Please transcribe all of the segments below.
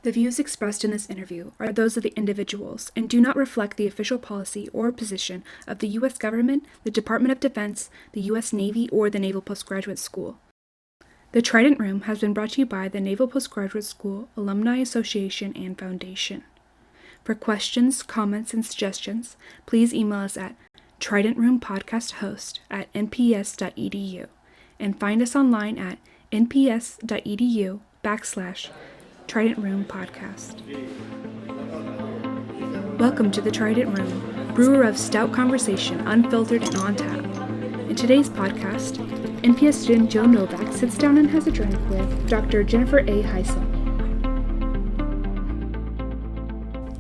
The views expressed in this interview are those of the individuals and do not reflect the official policy or position of the U.S. government, the Department of Defense, the U.S. Navy, or the Naval Postgraduate School. The Trident Room has been brought to you by the Naval Postgraduate School Alumni Association and Foundation. For questions, comments, and suggestions, please email us at tridentroompodcasthost@nps.edu and find us online at nps.edu/Trident Room Podcast. Welcome to the Trident Room, brewer of stout conversation, unfiltered and on tap. In today's podcast, NPS student Joe Novak sits down and has a drink with Dr. Jennifer A. Heissel.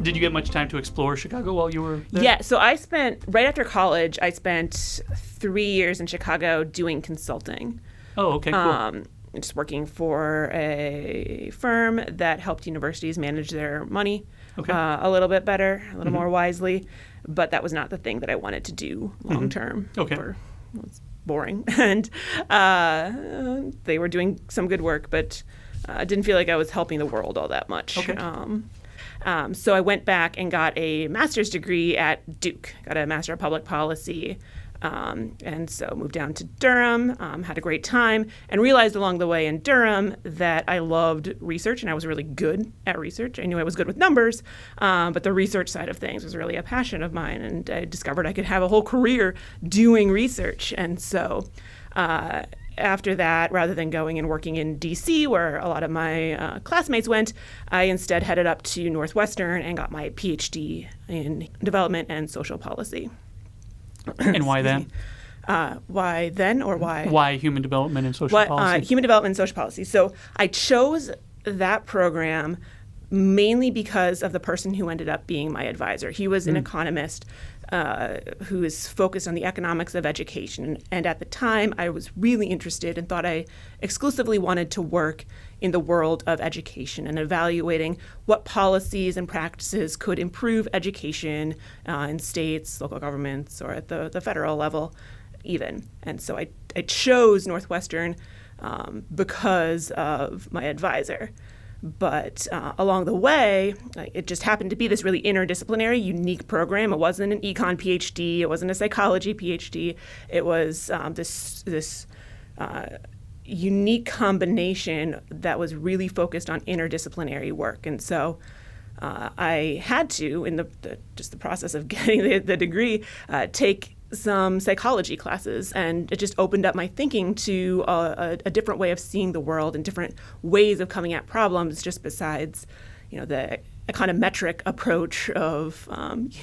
Did you get much time to explore Chicago while you were there? Yeah, so right after college, I spent 3 years in Chicago doing consulting. Oh, okay, cool. Just working for a firm that helped universities manage their money a little bit better, a little more wisely. But that was not the thing that I wanted to do long term. Okay. It was boring. And they were doing some good work, but I didn't feel like I was helping the world all that much. Okay. So I went back and got a master's degree at Duke, got a Master of Public Policy. And so moved down to Durham, had a great time, and realized along the way in Durham that I loved research and I was really good at research. I knew I was good with numbers, but the research side of things was really a passion of mine, and I discovered I could have a whole career doing research. And so after that, rather than going and working in D.C., where a lot of my classmates went, I instead headed up to Northwestern and got my Ph.D. in development and social policy. And why then? Why then, or why? Why human development and social policy? Human development and social policy. So I chose that program mainly because of the person who ended up being my advisor. He was an economist who is focused on the economics of education. And at the time, I was really interested and thought I exclusively wanted to work in the world of education and evaluating what policies and practices could improve education in states, local governments, or at the federal level even. And so I chose Northwestern because of my advisor. But along the way, it just happened to be this really interdisciplinary, unique program. It wasn't an econ PhD. It wasn't a psychology PhD. It was this unique combination that was really focused on interdisciplinary work. And so I had to, in the process of getting the degree, take some psychology classes, and it just opened up my thinking to a different way of seeing the world and different ways of coming at problems, just besides, the econometric approach of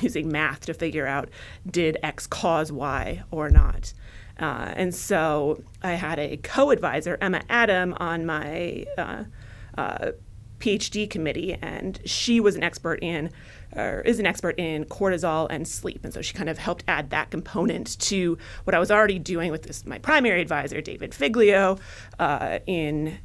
using math to figure out did X cause Y or not. And so I had a co-advisor, Emma Adam, on my PhD committee, and she was is an expert in cortisol and sleep. And so she kind of helped add that component to what I was already doing with my primary advisor, David Figlio, in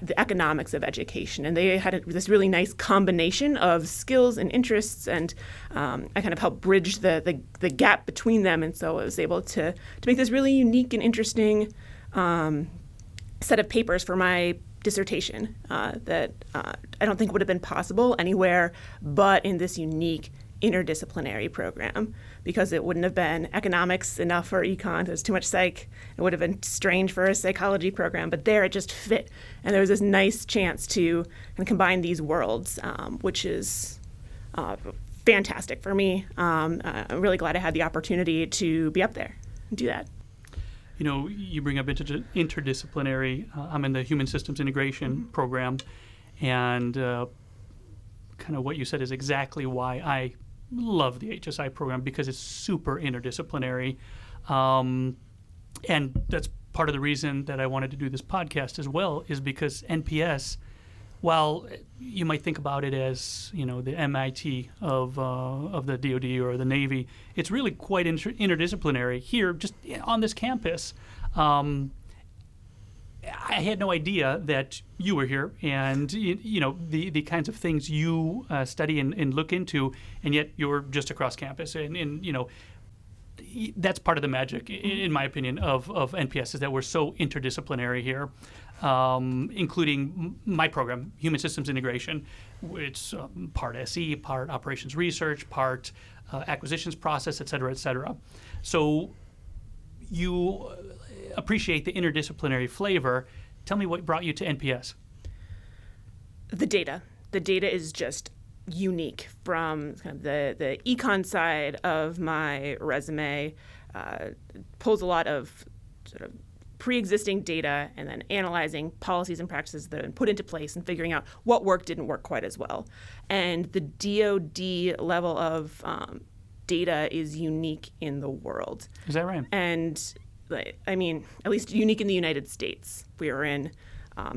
the economics of education. And they had this really nice combination of skills and interests, and I kind of helped bridge the gap between them. And so I was able to make this really unique and interesting set of papers for my dissertation that I don't think would have been possible anywhere but in this unique interdisciplinary program, because it wouldn't have been economics enough for econ. There's too much psych. It would have been strange for a psychology program, but there it just fit. And there was this nice chance to combine these worlds, which is fantastic for me. I'm really glad I had the opportunity to be up there and do that. You bring up interdisciplinary. I'm in the Human Systems Integration program, and kind of what you said is exactly why I love the HSI program, because it's super interdisciplinary. And that's part of the reason that I wanted to do this podcast as well, is because NPS, while you might think about it as, the MIT of the DoD or the Navy, it's really quite interdisciplinary here, just on this campus. I had no idea that you were here, and the kinds of things you study and look into, and yet you're just across campus, and that's part of the magic, in my opinion, of NPS, is that we're so interdisciplinary here. including my program, Human Systems Integration. It's part SE, part operations research, part acquisitions process, et cetera, et cetera. So you appreciate the interdisciplinary flavor. Tell me what brought you to NPS. The data. The data is just unique from kind of the econ side of my resume. Pulls a lot of sort of pre-existing data and then analyzing policies and practices that have been put into place and figuring out what worked, didn't work quite as well. And the DoD level of data is unique in the world. Is that right? And I mean, at least unique in the United States. We were in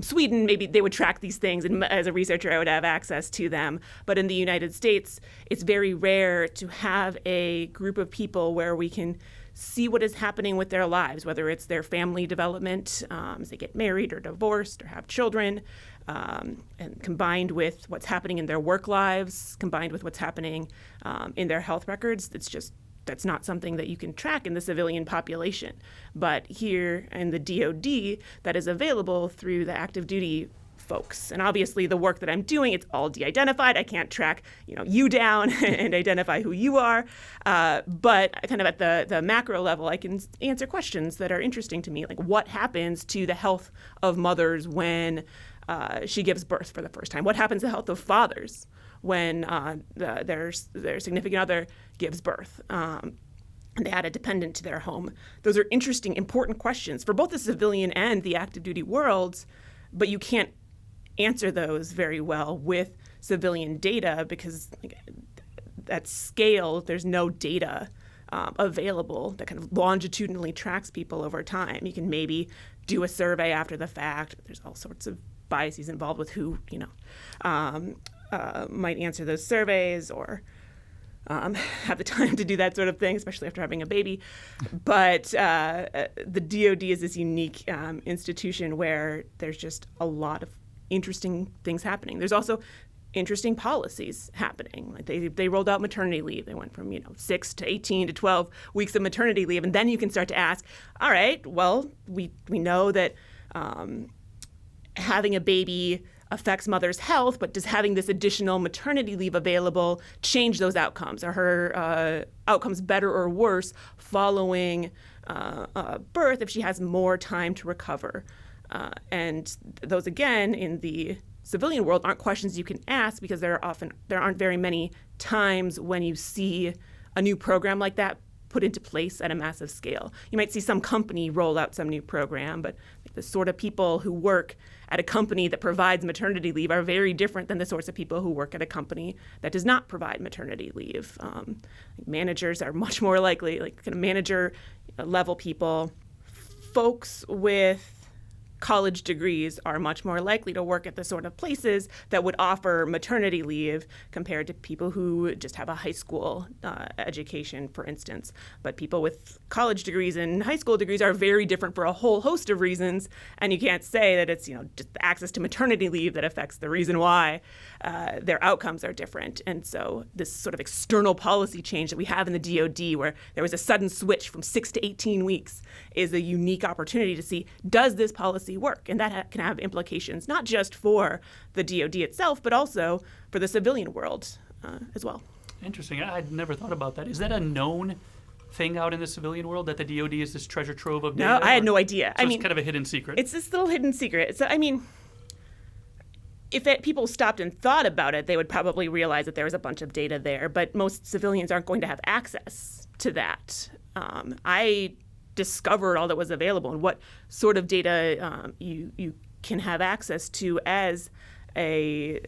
Sweden, maybe they would track these things, and as a researcher, I would have access to them. But in the United States, it's very rare to have a group of people where we can see what is happening with their lives, whether it's their family development, as they get married or divorced or have children, and combined with what's happening in their work lives, combined with what's happening in their health records. That's not something that you can track in the civilian population. But here in the DoD, that is available through the active duty folks. And obviously the work that I'm doing, it's all de-identified. I can't track you down and identify who you are. But kind of at the macro level, I can answer questions that are interesting to me, like what happens to the health of mothers when she gives birth for the first time? What happens to the health of fathers when their significant other gives birth and they add a dependent to their home? Those are interesting, important questions for both the civilian and the active duty worlds, but you can't answer those very well with civilian data because at scale, there's no data available that kind of longitudinally tracks people over time. You can maybe do a survey after the fact. There's all sorts of biases involved with who, might answer those surveys or have the time to do that sort of thing, especially after having a baby. But the DoD is this unique institution where there's just a lot of interesting things happening. There's also interesting policies happening. Like they rolled out maternity leave. They went from 6 to 18 to 12 weeks of maternity leave, and then you can start to ask, all right, well, we know that having a baby affects mother's health, but does having this additional maternity leave available change those outcomes? Are her outcomes better or worse following birth if she has more time to recover? And those, again, in the civilian world aren't questions you can ask because there aren't very many times when you see a new program like that put into place at a massive scale. You might see some company roll out some new program, but the sort of people who work at a company that provides maternity leave are very different than the sorts of people who work at a company that does not provide maternity leave. Managers are much more likely, like kind of manager level people. Folks with college degrees are much more likely to work at the sort of places that would offer maternity leave compared to people who just have a high school education, for instance. But people with college degrees and high school degrees are very different for a whole host of reasons, and you can't say that it's just access to maternity leave that affects the reason why their outcomes are different. And so this sort of external policy change that we have in the DoD, where there was a sudden switch from 6 to 18 weeks, is a unique opportunity to see, does this policy work? And that can have implications not just for the DoD itself, but also for the civilian world as well. Interesting. I'd never thought about that. Is that a known thing out in the civilian world, that the DoD is this treasure trove of data? No, I had no idea. So it's kind of a hidden secret. It's this little hidden secret. So, if people stopped and thought about it, they would probably realize that there was a bunch of data there, but most civilians aren't going to have access to that. I discovered all that was available and what sort of data you can have access to as a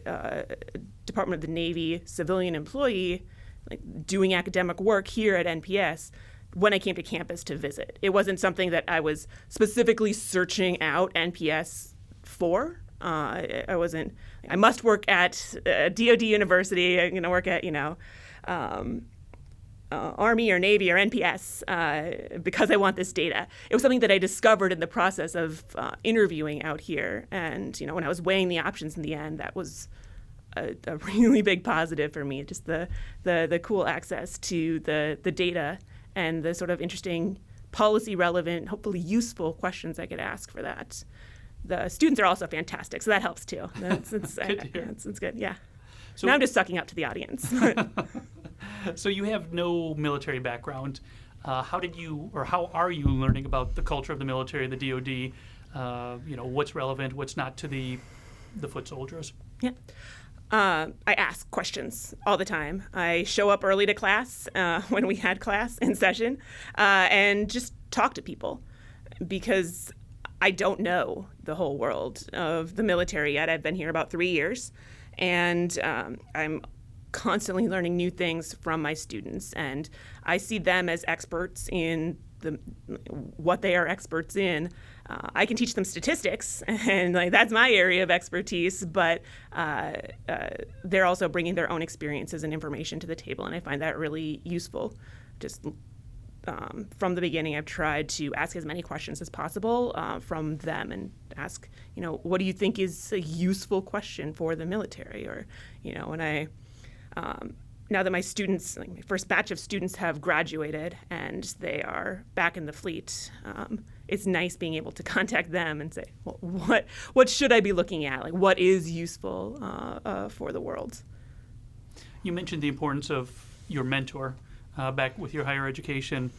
Department of the Navy civilian employee, like doing academic work here at NPS when I came to campus to visit. It wasn't something that I was specifically searching out NPS for. I wasn't, I must work at DoD University, I'm going to work at, Army or Navy or NPS because I want this data. It was something that I discovered in the process of interviewing out here. And, when I was weighing the options in the end, that was a really big positive for me, just the cool access to the data and the sort of interesting policy relevant, hopefully useful questions I could ask for that. the students are also fantastic, so that helps too. It's good, yeah. So now I'm just sucking up to the audience. So you have no military background. How are you learning about the culture of the military, the DoD? What's relevant, what's not to the foot soldiers? Yeah. I ask questions all the time. I show up early to class when we had class in session and just talk to people because I don't know the whole world of the military yet. I've been here about 3 years, and I'm constantly learning new things from my students, and I see them as experts in what they are experts in. I can teach them statistics, and that's my area of expertise, but they're also bringing their own experiences and information to the table, and I find that really useful. Just from the beginning, I've tried to ask as many questions as possible from them and ask, what do you think is a useful question for the military? Or, when I now that my students, my first batch of students have graduated and they are back in the fleet, it's nice being able to contact them and say, well, what should I be looking at? What is useful for the world? You mentioned the importance of your mentor back with your higher education.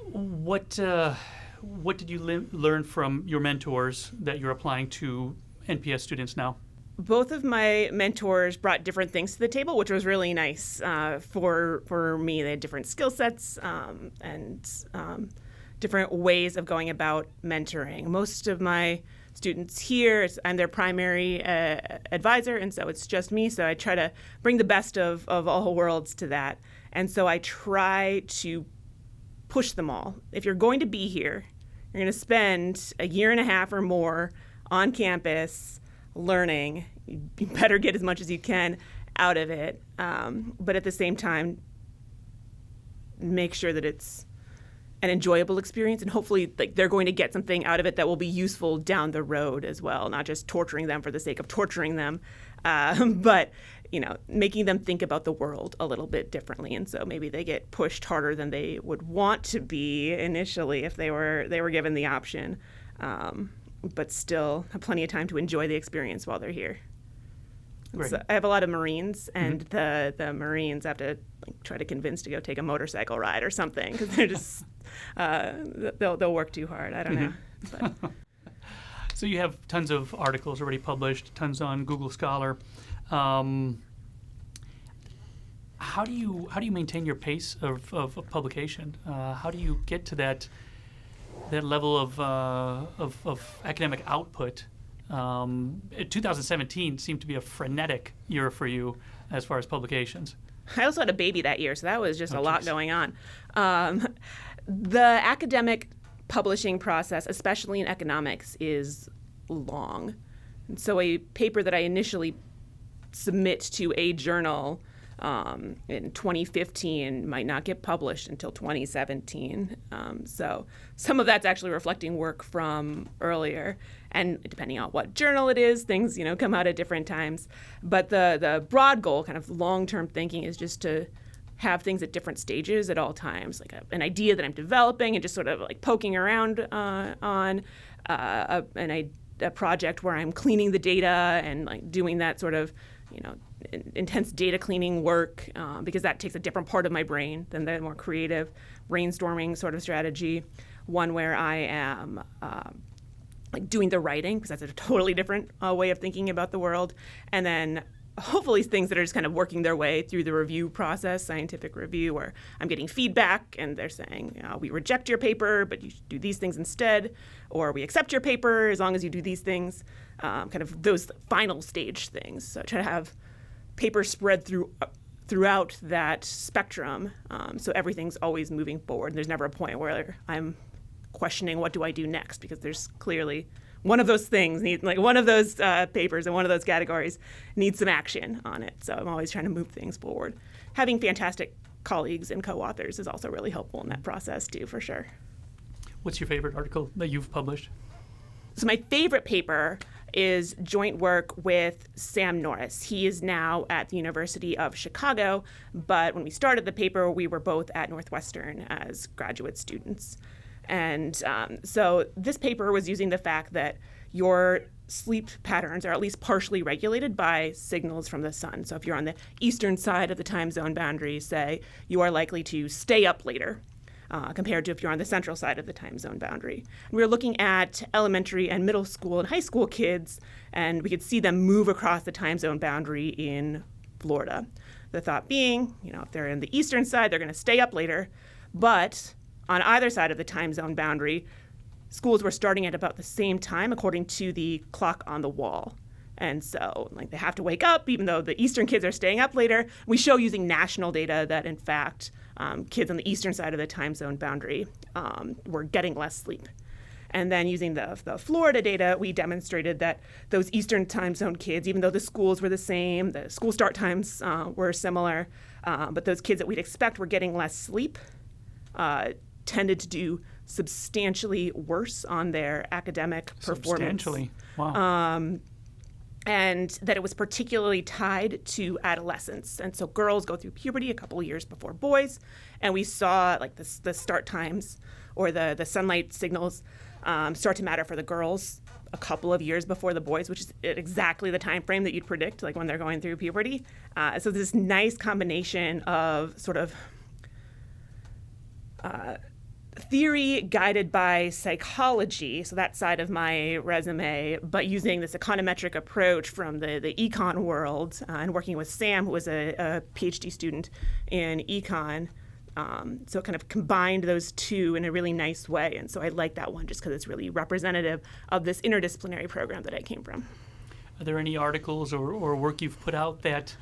What did you learn from your mentors that you're applying to NPS students now? Both of my mentors brought different things to the table, which was really nice for me. They had different skill sets and different ways of going about mentoring. Most of my students here, I'm their primary advisor, and so it's just me. So I try to bring the best of all worlds to that. And so I try to push them all. If you're going to be here, you're going to spend a year and a half or more on campus learning. You better get as much as you can out of it, but at the same time, make sure that it's an enjoyable experience, and hopefully they're going to get something out of it that will be useful down the road as well, not just torturing them for the sake of torturing them, but making them think about the world a little bit differently. And so maybe they get pushed harder than they would want to be initially if they were given the option, but still have plenty of time to enjoy the experience while they're here. So I have a lot of Marines, and the Marines have to try to convince to go take a motorcycle ride or something because they're just they'll work too hard. I don't know. But. So you have tons of articles already published, tons on Google Scholar. How do you maintain your pace of publication? How do you get to that level of academic output? 2017 seemed to be a frenetic year for you as far as publications. I also had a baby that year, so that was just a lot going on. The academic publishing process, especially in economics, is long. And so a paper that I initially submit to a journal in 2015 might not get published until 2017. So some of that's actually reflecting work from earlier. And depending on what journal it is, things come out at different times. But the broad goal, kind of long-term thinking, is just to have things at different stages at all times, like an idea that I'm developing and just sort of poking around on a project where I'm cleaning the data and doing that sort of intense data cleaning work because that takes a different part of my brain than the more creative brainstorming sort of strategy. One where I am doing the writing, because that's a totally different way of thinking about the world. And then hopefully things that are just kind of working their way through the review process, scientific review, where I'm getting feedback and they're saying, we reject your paper, but you should do these things instead, or we accept your paper as long as you do these things, kind of those final stage things. So I try to have papers spread throughout that spectrum, so everything's always moving forward. There's never a point where I'm questioning what do I do next, because there's clearly one of those things one of those papers and one of those categories needs some action on it. So I'm always trying to move things forward. Having fantastic colleagues and co-authors is also really helpful in that process too, for sure. What's your favorite article that you've published? So my favorite paper is joint work with Sam Norris. He is now at the University of Chicago, but when we started the paper, we were both at Northwestern as graduate students. And so this paper was using the fact that your sleep patterns are at least partially regulated by signals from the sun. So if you're on the eastern side of the time zone boundary, say, you are likely to stay up later compared to if you're on the central side of the time zone boundary. And we were looking at elementary and middle school and high school kids, and we could see them move across the time zone boundary in Florida. The thought being, if they're in the eastern side, they're going to stay up later, but on either side of the time zone boundary, schools were starting at about the same time according to the clock on the wall. And so they have to wake up even though the eastern kids are staying up later. We show using national data that in fact kids on the eastern side of the time zone boundary were getting less sleep. And then using the Florida data, we demonstrated that those eastern time zone kids, even though the schools were the same, the school start times were similar, but those kids that we'd expect were getting less sleep tended to do substantially worse on their academic performance. Substantially, wow. And that it was particularly tied to adolescence. And so girls go through puberty a couple of years before boys, and we saw the start times or the sunlight signals start to matter for the girls a couple of years before the boys, which is exactly the time frame that you'd predict, when they're going through puberty. So this nice combination of sort of theory guided by psychology, so that side of my resume, but using this econometric approach from the econ world and working with Sam, who was a Ph.D. student in econ. So it kind of combined those two in a really nice way. And so I like that one just because it's really representative of this interdisciplinary program that I came from. Are there any articles or work you've put out that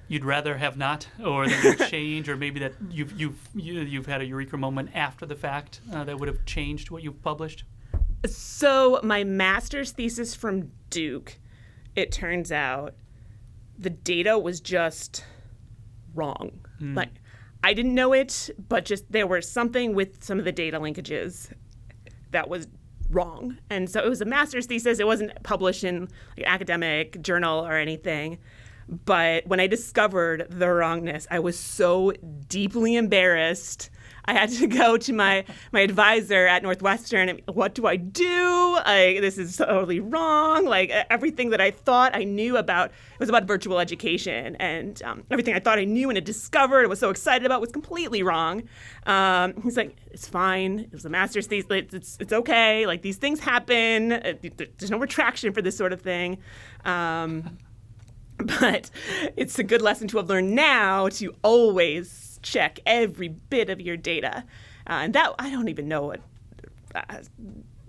you'd rather have not, or that you've changed, or maybe that you've had a eureka moment after the fact that would have changed what you've published? So my master's thesis from Duke, it turns out the data was just wrong. I didn't know it, but just there was something with some of the data linkages that was wrong. And so it was a master's thesis. It wasn't published in an academic journal or anything. But when I discovered the wrongness, I was so deeply embarrassed. I had to go to my advisor at Northwestern and what do I do? This is totally wrong. Everything that I thought I knew about, it was about virtual education, and everything I thought I knew and had discovered and was so excited about was completely wrong. He's like, it's fine. It was a master's thesis. It's okay. These things happen. There's no retraction for this sort of thing. But it's a good lesson to have learned now to always check every bit of your data. And that, I don't even know what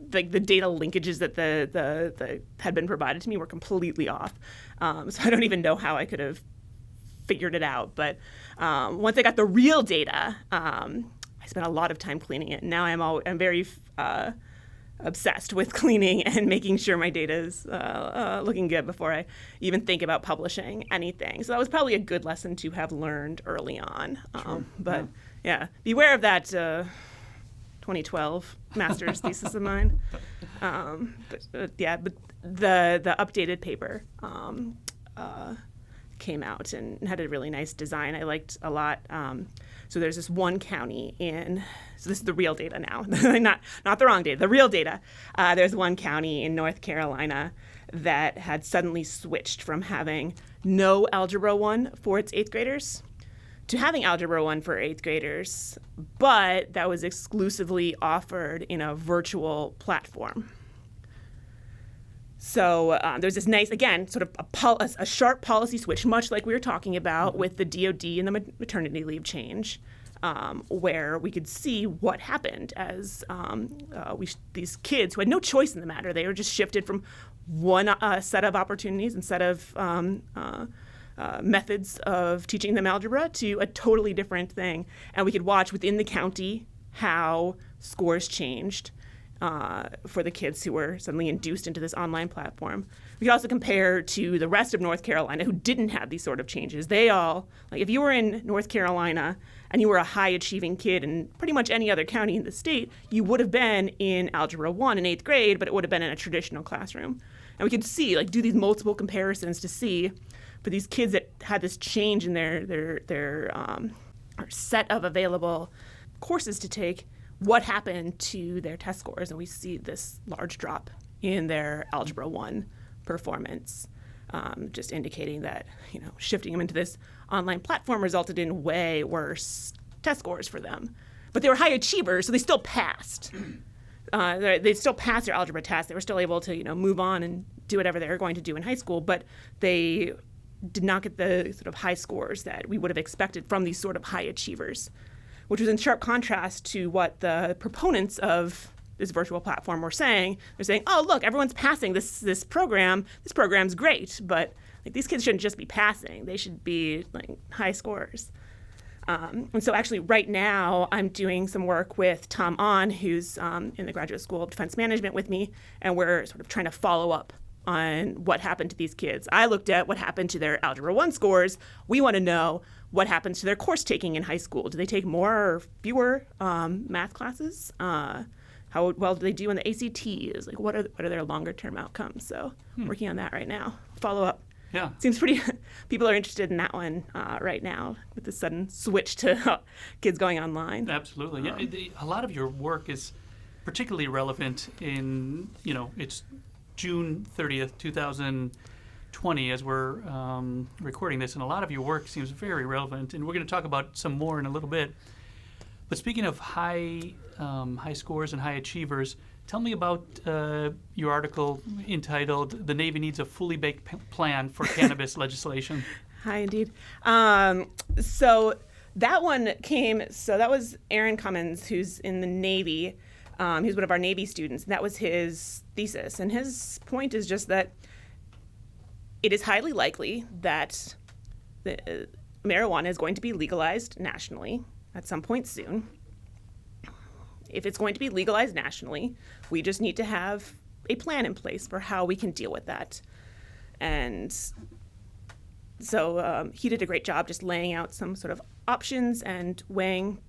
the data linkages that the had been provided to me were completely off. So I don't even know how I could have figured it out. But once I got the real data, I spent a lot of time cleaning it. Now I'm very obsessed with cleaning and making sure my data is looking good before I even think about publishing anything. So that was probably a good lesson to have learned early on. Sure. But beware of that 2012 master's thesis of mine. But the updated paper came out and had a really nice design I liked a lot. So there's this one county so this is the real data now, not the wrong data, the real data. There's one county in North Carolina that had suddenly switched from having no Algebra 1 for its 8th graders to having Algebra 1 for 8th graders, but that was exclusively offered in a virtual platform. So there's this nice, again, sort of a sharp policy switch, much like we were talking about with the DoD and the maternity leave change, where we could see what happened as these kids who had no choice in the matter, they were just shifted from one set of opportunities and set of methods of teaching them algebra to a totally different thing. And we could watch within the county how scores changed for the kids who were suddenly induced into this online platform. We could also compare to the rest of North Carolina who didn't have these sort of changes. They all, if you were in North Carolina and you were a high-achieving kid in pretty much any other county in the state, you would have been in Algebra 1 in 8th grade, but it would have been in a traditional classroom. And we could see, do these multiple comparisons to see, for these kids that had this change in their set of available courses to take, what happened to their test scores, and we see this large drop in their Algebra 1 performance, just indicating that shifting them into this online platform resulted in way worse test scores for them. But they were high achievers, so they still passed. They still passed their algebra test. They were still able to move on and do whatever they were going to do in high school, but they did not get the sort of high scores that we would have expected from these sort of high achievers, which was in sharp contrast to what the proponents of this virtual platform were saying. They're saying, oh, look, everyone's passing this program. This program's great, but these kids shouldn't just be passing. They should be high scores. And so actually right now I'm doing some work with Tom On, who's in the Graduate School of Defense Management with me, and we're sort of trying to follow up on what happened to these kids. I looked at what happened to their Algebra 1 scores. We want to know what happens to their course taking in high school. Do they take more or fewer math classes? How well do they do in the ACTs? What are their longer term outcomes? So working on that right now. Follow up. Yeah. Seems pretty, people are interested in that one right now with the sudden switch to kids going online. Absolutely. Yeah. A lot of your work is particularly relevant in, it's June 30th, 2020 as we're recording this, and a lot of your work seems very relevant, and we're going to talk about some more in a little bit. But speaking of high scores and high achievers, tell me about your article entitled "The Navy Needs a Fully Baked Plan for Cannabis Legislation." Hi, indeed. So that one that was Aaron Cummins, who's in the Navy. He's one of our Navy students. And that was his thesis. And his point is just that it is highly likely that marijuana is going to be legalized nationally at some point soon. If it's going to be legalized nationally, we just need to have a plan in place for how we can deal with that. And so he did a great job just laying out some sort of options and weighing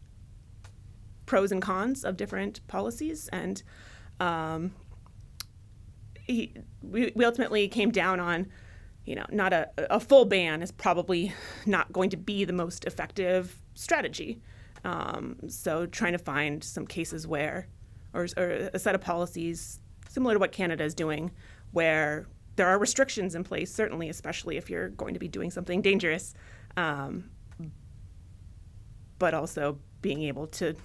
pros and cons of different policies. And we ultimately came down on, not a full ban is probably not going to be the most effective strategy. So trying to find some cases where, or a set of policies similar to what Canada is doing, where there are restrictions in place, certainly, especially if you're going to be doing something dangerous, but also being able to,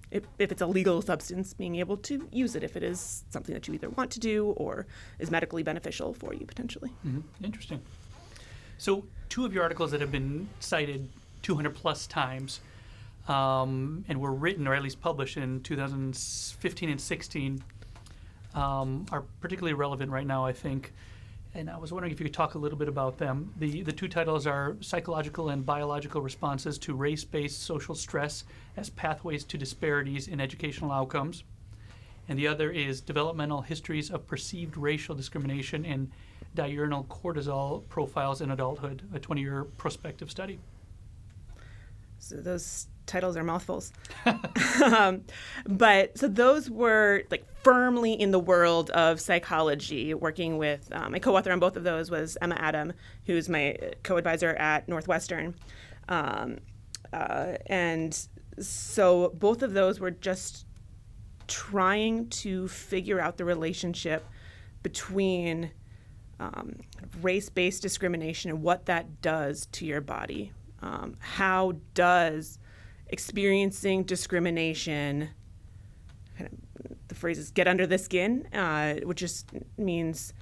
if it's a legal substance, being able to use it if it is something that you either want to do or is medically beneficial for you potentially. Mm-hmm. Interesting. So 2 of your articles that have been cited 200 plus times and were written or at least published in 2015 and 16 are particularly relevant right now, I think. And I was wondering if you could talk a little bit about them. The 2 titles are Psychological and Biological Responses to Race-Based Social Stress as Pathways to Disparities in Educational Outcomes. And the other is Developmental Histories of Perceived Racial Discrimination and Diurnal Cortisol Profiles in Adulthood, a 20-year prospective study. So those titles are mouthfuls. But so those were firmly in the world of psychology, working with my co-author on both of those was Emma Adam, who's my co-advisor at Northwestern. And so both of those were just trying to figure out the relationship between race-based discrimination and what that does to your body. How does experiencing discrimination, the phrase is get under the skin, which just means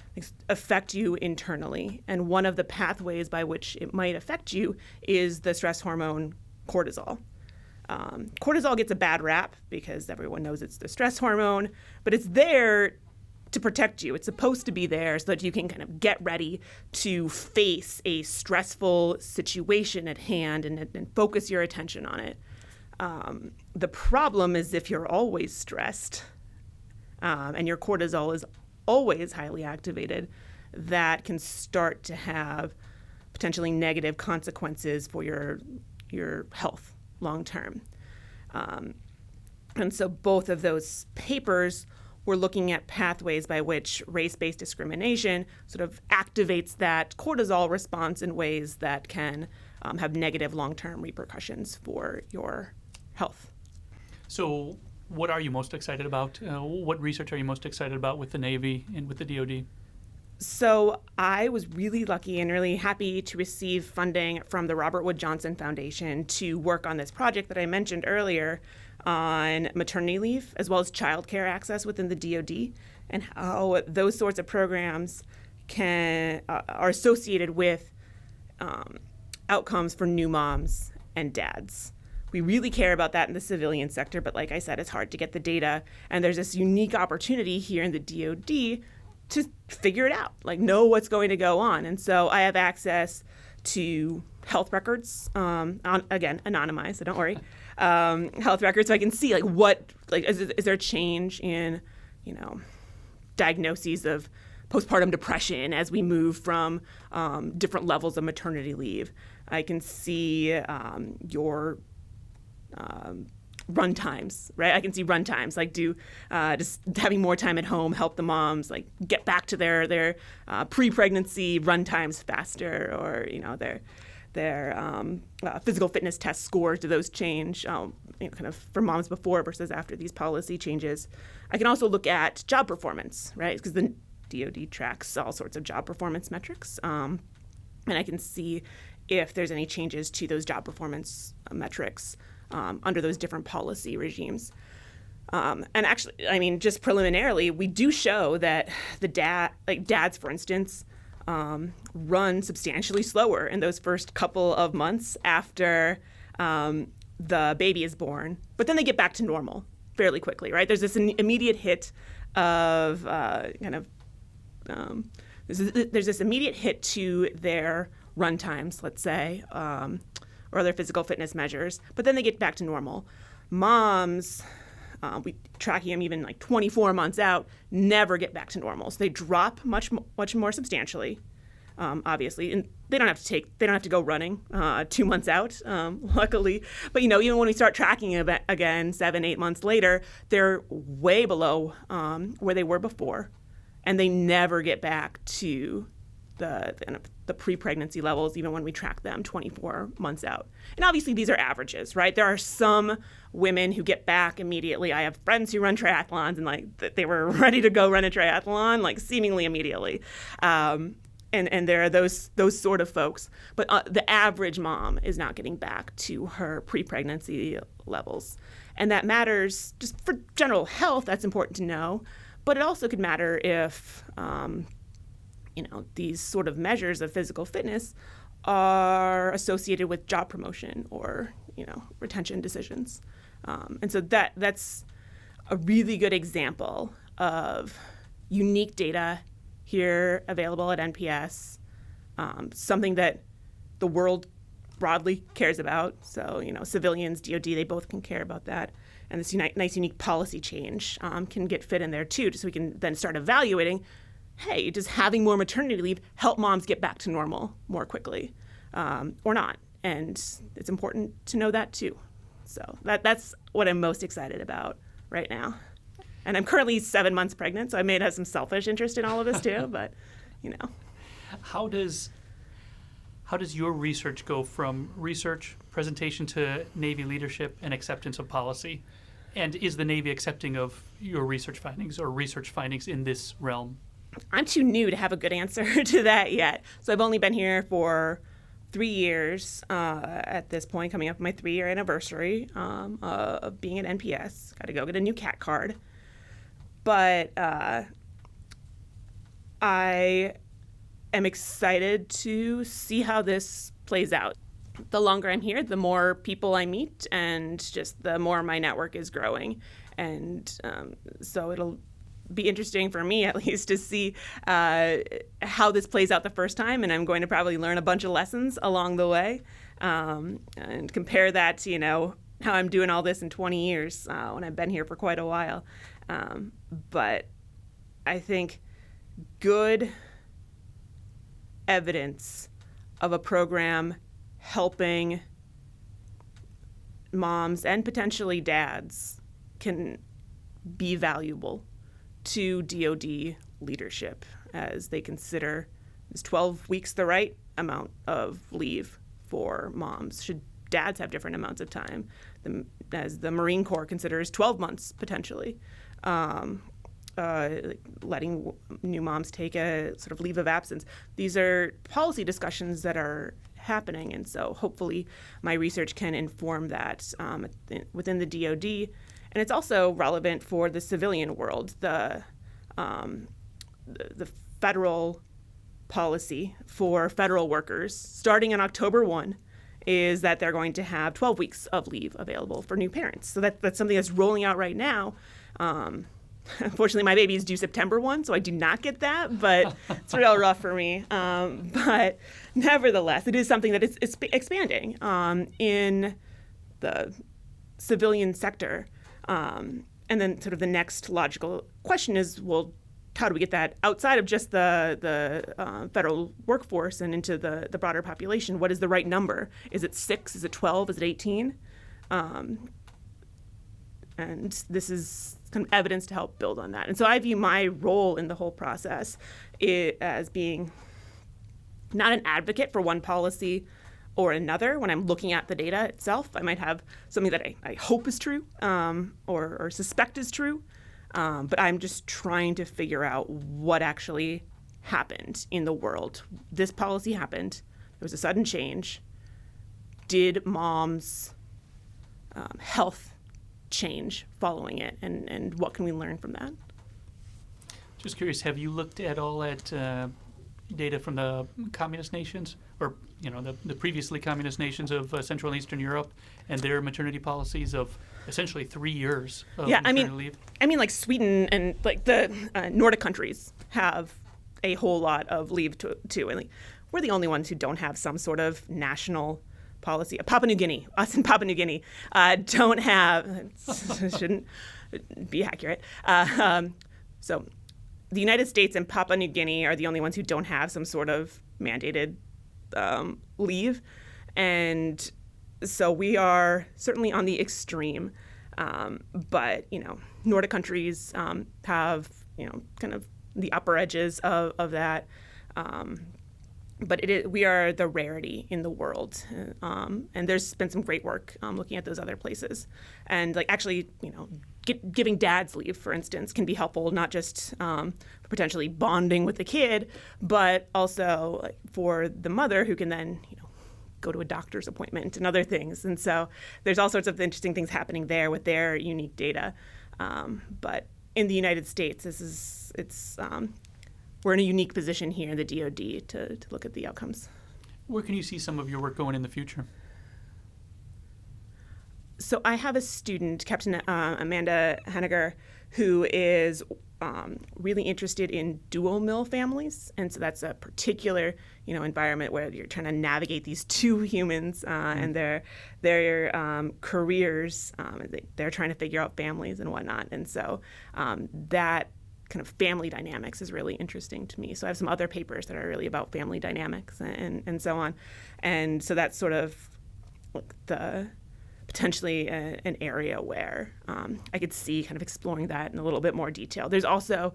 affect you internally. And one of the pathways by which it might affect you is the stress hormone cortisol. Cortisol gets a bad rap because everyone knows it's the stress hormone, but it's there to protect you. It's supposed to be there so that you can kind of get ready to face a stressful situation at hand and focus your attention on it. The problem is if you're always stressed and your cortisol is always highly activated, that can start to have potentially negative consequences for your health long term. And so both of those papers were looking at pathways by which race-based discrimination sort of activates that cortisol response in ways that can have negative long-term repercussions for your health. So what are you most excited about? What research are you most excited about with the Navy and with the DoD? So I was really lucky and really happy to receive funding from the Robert Wood Johnson Foundation to work on this project that I mentioned earlier on maternity leave, as well as childcare access within the DoD, and how those sorts of programs are associated with outcomes for new moms and dads. We really care about that in the civilian sector, but like I said, it's hard to get the data, and there's this unique opportunity here in the DoD to figure it out, like know what's going to go on. And so I have access to health records, again, anonymized, so don't worry, health records, so I can see is there a change in, diagnoses of postpartum depression as we move from different levels of maternity leave. I can see your run times, right? I can see run times, like just having more time at home help the moms like get back to their pre-pregnancy run times faster, or their physical fitness test scores. Do those change? Kind of for moms before versus after these policy changes. I can also look at job performance, right? Because the DoD tracks all sorts of job performance metrics, and I can see if there's any changes to those job performance metrics under those different policy regimes. And actually, just preliminarily, we do show that the dads, for instance, run substantially slower in those first couple of months after the baby is born, but then they get back to normal fairly quickly, right? There's this immediate hit of there's this immediate hit to their run times, let's say, or their physical fitness measures, but then they get back to normal. Moms, we tracking them even like 24 months out, never get back to normal. So they drop much more substantially, obviously, and they don't have to go running 2 months out, luckily. But even when we start tracking it again 7-8 months later, they're way below where they were before, and they never get back to the pre-pregnancy levels, even when we track them 24 months out. And obviously these are averages, right? There are some women who get back immediately. I have friends who run triathlons, and they were ready to go run a triathlon seemingly immediately. And there are those sort of folks. But the average mom is not getting back to her pre-pregnancy levels. And that matters just for general health. That's important to know. But it also could matter if these sort of measures of physical fitness are associated with job promotion or, retention decisions. And so that's a really good example of unique data here available at NPS, something that the world broadly cares about. So, civilians, DoD, they both can care about that. And this nice, unique policy change can get fit in there too, so we can then start evaluating, hey, does having more maternity leave help moms get back to normal more quickly or not? And it's important to know that too. So that's what I'm most excited about right now. And I'm currently 7 months pregnant, so I may have some selfish interest in all of this too, but How does your research go from research, presentation to Navy leadership, and acceptance of policy? And is the Navy accepting of your research findings or research findings in this realm? I'm too new to have a good answer to that yet. So I've only been here for 3 years at this point, coming up my 3-year anniversary of being at NPS. Got to go get a new CAT card. But I am excited to see how this plays out. The longer I'm here, the more people I meet, and just the more my network is growing. And so it'll be interesting for me, at least, to see how this plays out the first time. And I'm going to probably learn a bunch of lessons along the way and compare that to, how I'm doing all this in 20 years when I've been here for quite a while. But I think good evidence of a program helping moms and potentially dads can be valuable to DoD leadership as they consider, is 12 weeks the right amount of leave for moms? Should dads have different amounts of time, as the Marine Corps considers 12 months potentially. Letting new moms take a sort of leave of absence. These are policy discussions that are happening, and so hopefully my research can inform that within the DoD. And it's also relevant for the civilian world. The federal policy for federal workers starting on October 1 is that they're going to have 12 weeks of leave available for new parents. So that's something that's rolling out right now. Unfortunately, my baby is due September 1, so I do not get that, but it's real rough for me. But nevertheless, it is something that is expanding in the civilian sector. And then sort of the next logical question is, well, how do we get that outside of just the federal workforce and into the broader population? What is the right number? Is it 6? Is it 12? Is it 18? And this is kind of evidence to help build on that. And so I view my role in the whole process as being not an advocate for one policy or another. When I'm looking at the data itself, I might have something that I hope is true or suspect is true, but I'm just trying to figure out what actually happened in the world. This policy happened. There was a sudden change. Did mom's health change following it, and what can we learn from that? Just curious, have you looked at all at data from the communist nations, or the previously communist nations of Central and Eastern Europe, and their maternity policies of essentially 3 years of maternity leave? I mean, like Sweden and like the Nordic countries have a whole lot of leave too. And we're the only ones who don't have some sort of national policy. Papua New Guinea, us in Papua New Guinea, don't have, shouldn't be accurate. So the United States and Papua New Guinea are the only ones who don't have some sort of mandated leave. And so we are certainly on the extreme. But, Nordic countries have, kind of the upper edges of that. But we are the rarity in the world, and there's been some great work looking at those other places, and giving dads leave, for instance, can be helpful not just for potentially bonding with the kid, but also for the mother who can then go to a doctor's appointment and other things. And so there's all sorts of interesting things happening there with their unique data. But in the United States, we're in a unique position here in the DoD to look at the outcomes. Where can you see some of your work going in the future? So I have a student, Captain Amanda Henniger, who is really interested in dual mill families. And so that's a particular environment where you're trying to navigate these two humans and their careers. They're trying to figure out families and whatnot. And so that kind of family dynamics is really interesting to me. So I have some other papers that are really about family dynamics and so on. And so that's sort of the potentially an area where I could see kind of exploring that in a little bit more detail. There's also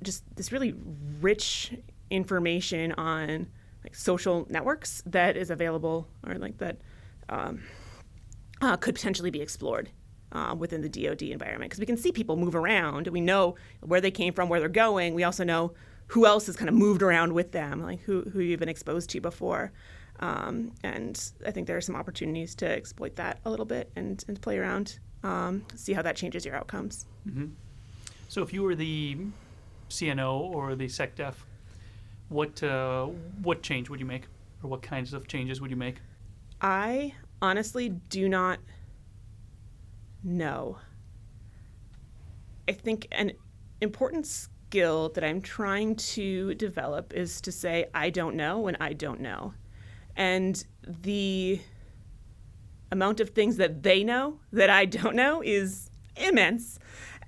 just this really rich information on social networks that is available, or that could potentially be explored within the DoD environment, because we can see people move around. We know where they came from, where they're going. We also know who else has kind of moved around with them, like who you've been exposed to before. And I think there are some opportunities to exploit that a little bit and play around, see how that changes your outcomes. Mm-hmm. So if you were the CNO or the SecDef, what change would you make, or what kinds of changes would you make? I honestly do not know. I think an important skill that I'm trying to develop is to say I don't know when I don't know. And the amount of things that they know that I don't know is immense.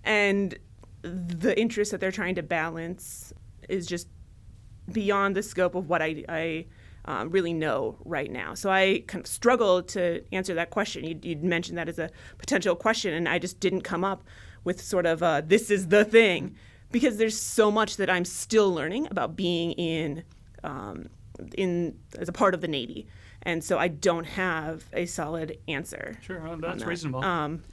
And the interest that they're trying to balance is just beyond the scope of what I really know right now. So I kind of struggle to answer that question. You'd mentioned that as a potential question, and I just didn't come up with sort of this is the thing, because there's so much that I'm still learning about being in as a part of the Navy. And so I don't have a solid answer. Sure, that's reasonable.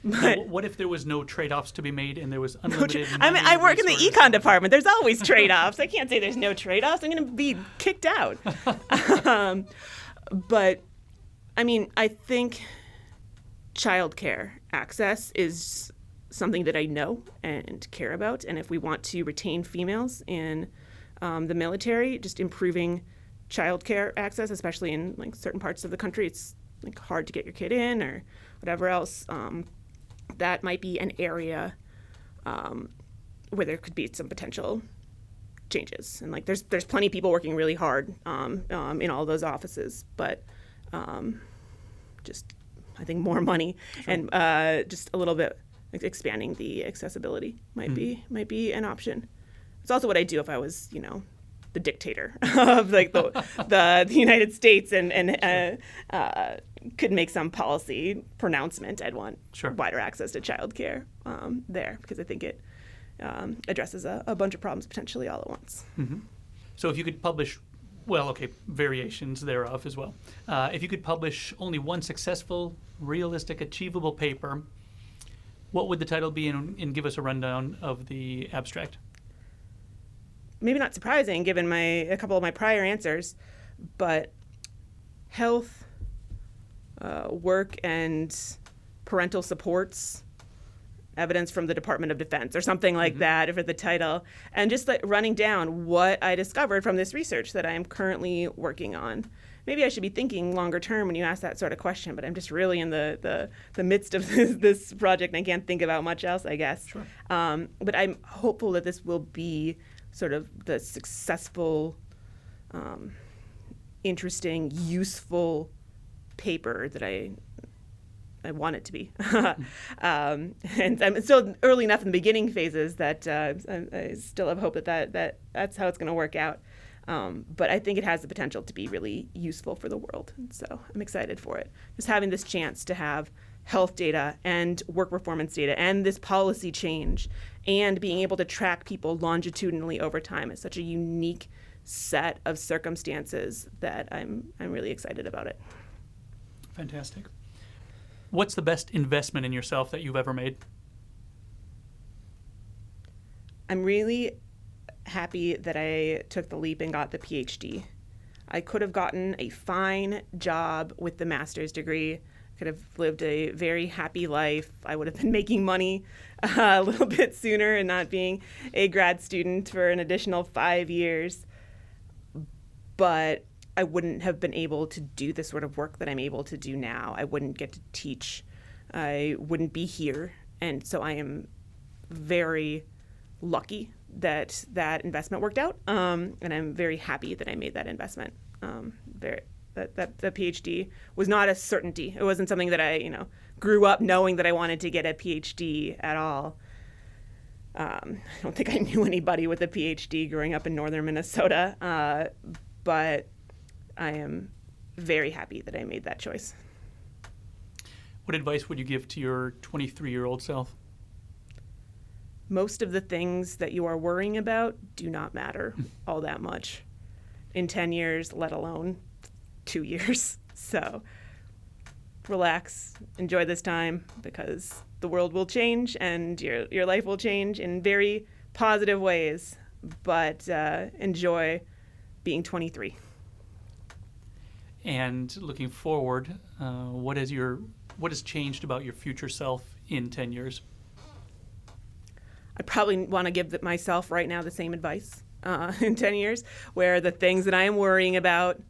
But what if there was no trade-offs to be made and there was unlimited I mean, I work in the resources? econ department. There's always trade-offs. I can't say there's no trade-offs. I'm going to be kicked out. But, I mean, I think childcare access is something that I know and care about. And if we want to retain females in the military, just improving childcare access, especially in like certain parts of the country, it's like hard to get your kid in or whatever else. That might be an area where there could be some potential changes. And like there's plenty of people working really hard in all those offices, but just I think more money and just a little bit expanding the accessibility might be an option. It's also what I do if I was, the dictator of like the United States and could make some policy pronouncement. I'd want wider access to childcare there because I think it addresses a bunch of problems potentially all at once. Mm-hmm. So if you could publish, variations thereof as well. If you could publish only one successful, realistic, achievable paper, what would the title be, and give us a rundown of the abstract? Maybe not surprising given a couple of my prior answers, but health, work and parental supports, evidence from the Department of Defense or something like that for the title, and just like running down what I discovered from this research that I am currently working on. Maybe I should be thinking longer term when you ask that sort of question, but I'm just really in the midst of this project and I can't think about much else, I guess. Sure. But I'm hopeful that this will be sort of the successful, interesting, useful paper that I want it to be. And I'm still early enough in the beginning phases that I still have hope that's how it's going to work out. But I think it has the potential to be really useful for the world. And so I'm excited for it. Just having this chance to have health data and work performance data and this policy change and being able to track people longitudinally over time is such a unique set of circumstances that I'm really excited about it. Fantastic. What's the best investment in yourself that you've ever made? I'm really happy that I took the leap and got the Ph.D. I could have gotten a fine job with the master's degree, could have lived a very happy life. I would have been making money a little bit sooner and not being a grad student for an additional 5 years. But I wouldn't have been able to do the sort of work that I'm able to do now. I wouldn't get to teach. I wouldn't be here. And so I am very lucky that investment worked out. And I'm very happy that I made that investment. That the PhD was not a certainty. It wasn't something that I, grew up knowing that I wanted to get a PhD at all. I don't think I knew anybody with a PhD growing up in northern Minnesota, but I am very happy that I made that choice. What advice would you give to your 23-year-old self? Most of the things that you are worrying about do not matter all that much in 10 years, let alone 2 years. So relax, enjoy this time because the world will change and your life will change in very positive ways, but enjoy being 23. And looking forward, what has changed about your future self in 10 years? I probably want to give myself right now the same advice in 10 years, where the things that I am worrying about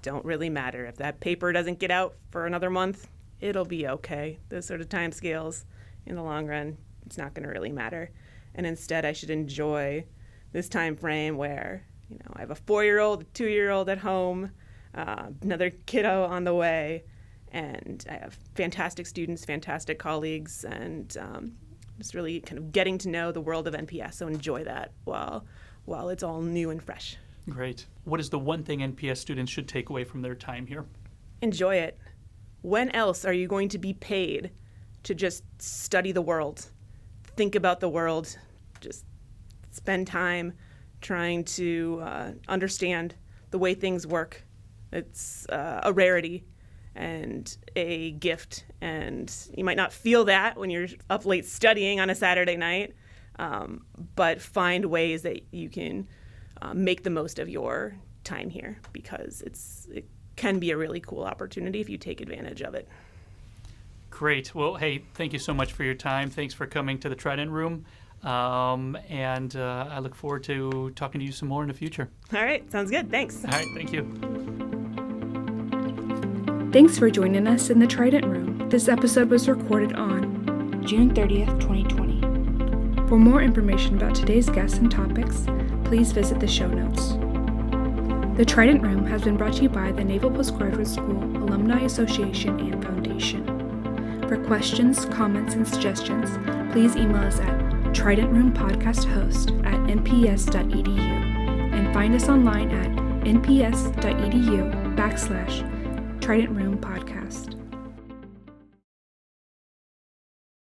don't really matter. If that paper doesn't get out for another month, it'll be okay. Those sort of time scales, in the long run, it's not going to really matter. And instead, I should enjoy this time frame where, I have a 4-year-old, a 2-year-old at home, another kiddo on the way, and I have fantastic students, fantastic colleagues, and just really kind of getting to know the world of NPS. So enjoy that while it's all new and fresh. Great. What is the one thing NPS students should take away from their time here? Enjoy it. When else are you going to be paid to just study the world, think about the world, just spend time trying to understand the way things work. It's a rarity and a gift, and you might not feel that when you're up late studying on a Saturday night, but find ways that you can make the most of your time here, because it can be a really cool opportunity if you take advantage of it. Great. Well, hey, thank you so much for your time. Thanks for coming to the Trident Room. And I look forward to talking to you some more in the future. All right. Sounds good. Thanks. All right. Thank you. Thanks for joining us in the Trident Room. This episode was recorded on June 30th, 2020. For more information about today's guests and topics, please visit the show notes. The Trident Room has been brought to you by the Naval Postgraduate School Alumni Association and Foundation. For questions, comments, and suggestions, please email us at tridentroompodcasthost@nps.edu and find us online at nps.edu/Trident Room Podcast.